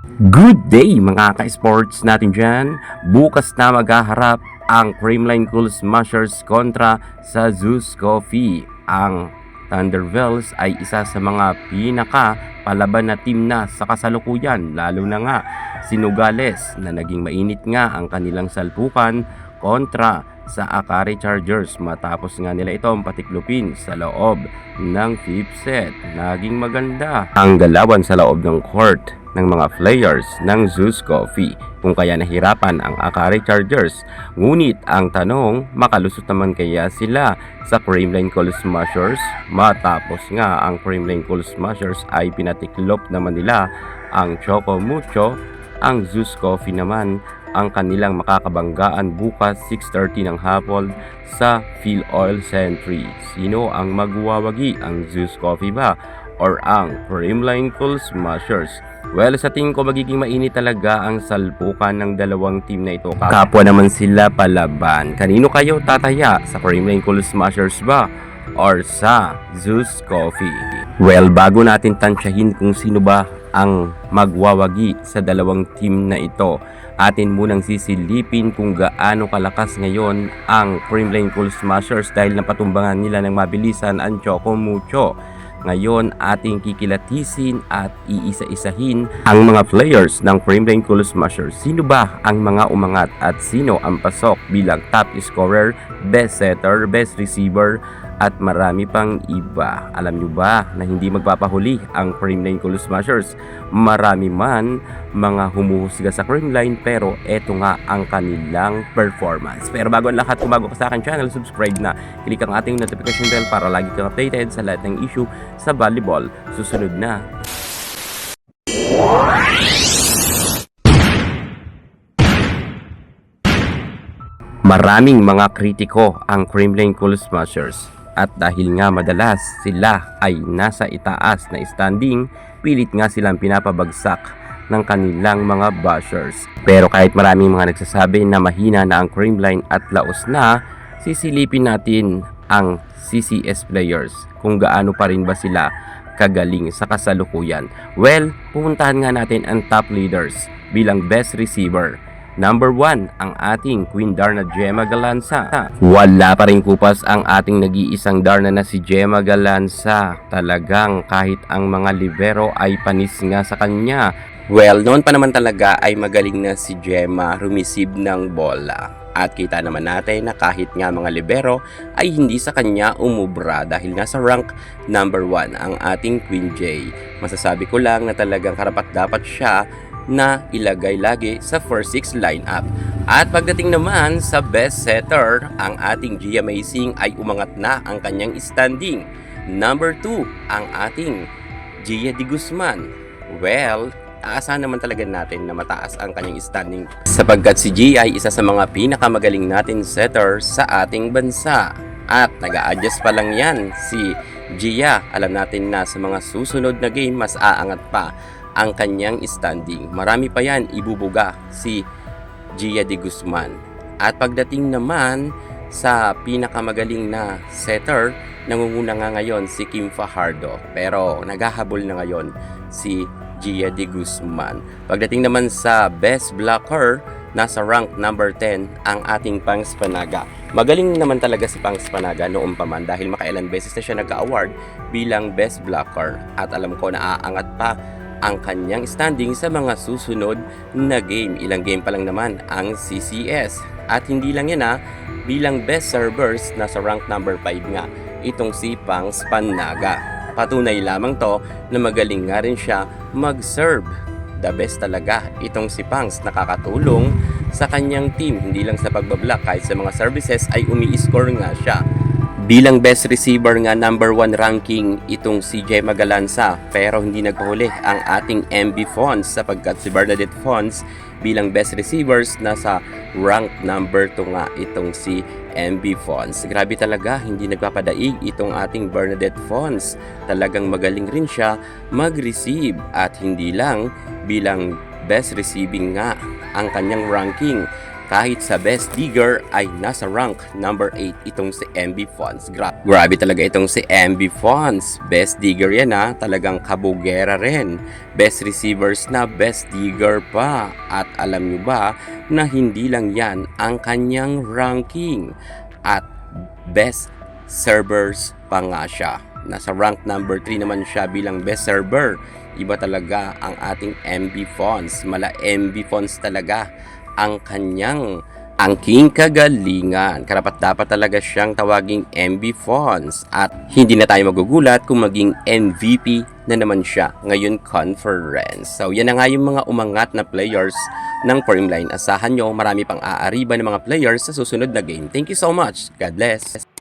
Good day mga ka-sports natin dyan. Bukas na maghaharap ang Creamline Cool Smashers kontra sa Zeus Coffee. Ang Thundervells ay isa sa mga pinaka-palaban na team na sa kasalukuyan, lalo na nga si Nogales na naging mainit nga ang kanilang salpukan kontra sa Akari Chargers matapos nga nila itong patiklupin sa loob ng 5th set. Naging maganda ang galawan sa loob ng court ng mga players ng Zeus Coffee, kung kaya nahirapan ang Akari Chargers. Ngunit ang tanong, makalusot naman kaya sila sa Creamline Cool Smashers? Matapos nga ang Creamline Cool Smashers ay pinatiklop naman nila ang Choco Mucho, ang Zeus Coffee naman ang kanilang makakabanggaan bukas 6:30 ng hapon sa Phil Oil Century. Sino ang magwawagi, ang Zeus Coffee ba or ang Creamline Cool Smashers? Well, sa tingin ko magiging mainit talaga ang salpukan ng dalawang team na ito. Kapwa naman sila palaban. Kanino kayo tataya? Sa Creamline Cool Smashers ba or sa Zeus Coffee? Well, bago natin tansyahin kung sino ba ang magwawagi sa dalawang team na ito, atin munang sisilipin kung gaano kalakas ngayon ang Creamline Cool Smashers dahil napatumbangan nila ng mabilisan ang Choco Mucho. Ngayon ating kikilatisin at iisa-isahin ang mga players ng Creamline Cool Smashers. Sino ba ang mga umangat at sino ang pasok bilang top scorer, best setter, best receiver at marami pang iba. Alam nyo ba na hindi magpapahuli ang Creamline Cool Smashers? Marami man mga humuhusga sa Creamline, pero eto nga ang kanilang performance. Pero bago ang lahat, kung bago ka sa aking channel, subscribe na. Click ang ating notification bell para lagi kang updated sa lahat ng issue sa volleyball. Susunod na. Maraming mga kritiko ang Creamline Cool Smashers. At dahil nga madalas sila ay nasa itaas na standing, pilit nga silang pinapabagsak ng kanilang mga bashers. Pero kahit maraming mga nagsasabi na mahina na ang Creamline at laos na, sisilipin natin ang CCS players kung gaano pa rin ba sila kagaling sa kasalukuyan. Well, pupuntahan nga natin ang top leaders bilang best receiver. Number 1, ang ating Queen Darna Gemma Galanza. Wala pa rin kupas ang ating nag-iisang Darna na si Gemma Galanza. Talagang kahit ang mga libero ay panis nga sa kanya. Well, noon pa naman talaga ay magaling na si Gemma rumisib ng bola. At kita naman natin na kahit nga mga libero ay hindi sa kanya umubra dahil nga sa rank number 1 ang ating Queen J. Masasabi ko lang na talagang karapat-dapat siya na ilagay lagi sa first 6 lineup. At pagdating naman sa best setter, ang ating Gia Amazing ay umangat na ang kanyang standing. Number 2, ang ating Gia De Guzman. Well, aasahan naman talaga natin na mataas ang kanyang standing sapagkat si Gia ay isa sa mga pinakamagaling natin setter sa ating bansa. At nag-a-adjust pa lang yan si Gia. Alam natin na sa mga susunod na game mas aangat pa ang kanyang standing. Marami pa yan ibubuga si Gia De Guzman. At pagdating naman sa pinakamagaling na setter, nangunguna nga ngayon si Kim Fajardo. Pero naghahabol na ngayon si Gia De Guzman. Pagdating naman sa best blocker, nasa rank number 10 ang ating Pangs Panaga. Magaling naman talaga si Pangs Panaga noong pa man dahil makailan beses na siya nag-award bilang best blocker. At alam ko na aangat pa ang kanyang standing sa mga susunod na game. Ilang game pa lang naman ang CCS. At hindi lang yan bilang best servers nasa rank number 5 nga itong si Pangs Panaga. Patunay lamang to na magaling nga rin siya mag-serve. The best talaga itong si Pangs, nakakatulong sa kanyang team hindi lang sa pagbablock, kahit sa mga services ay umi-score nga siya. Bilang best receiver nga number 1 ranking itong si Gemma Galanza, pero hindi nagpahuli ang ating MB Fonz sapagkat si Bernadette Fonz bilang best receivers nasa rank number 2 nga itong si MB Fonz. Grabe talaga, hindi nagpapadaig itong ating Bernadette Fonz. Talagang magaling rin siya mag-receive at hindi lang bilang best receiving nga ang kanyang ranking. kahit sa Best Digger ay nasa rank number 8 itong si MB Fonz. Grabe talaga itong si MB Fonz. Best Digger yan ha, talagang kabugera rin. Best receivers na Best Digger pa. At alam nyo ba na hindi lang yan ang kanyang ranking at Best Servers pa nga siya. Nasa rank number 3 naman siya bilang Best Server. Iba talaga ang ating MB Fonz. Mala MB Fonz talaga ang kanyang angking kagalingan. Karapat dapat talaga siyang tawaging MB Fonz at hindi na tayo magugulat kung maging MVP na naman siya ngayon conference. So yan na nga yung mga umangat na players ng Formline. Asahan nyo marami pang aariba ng mga players sa susunod na game. Thank you so much. God bless.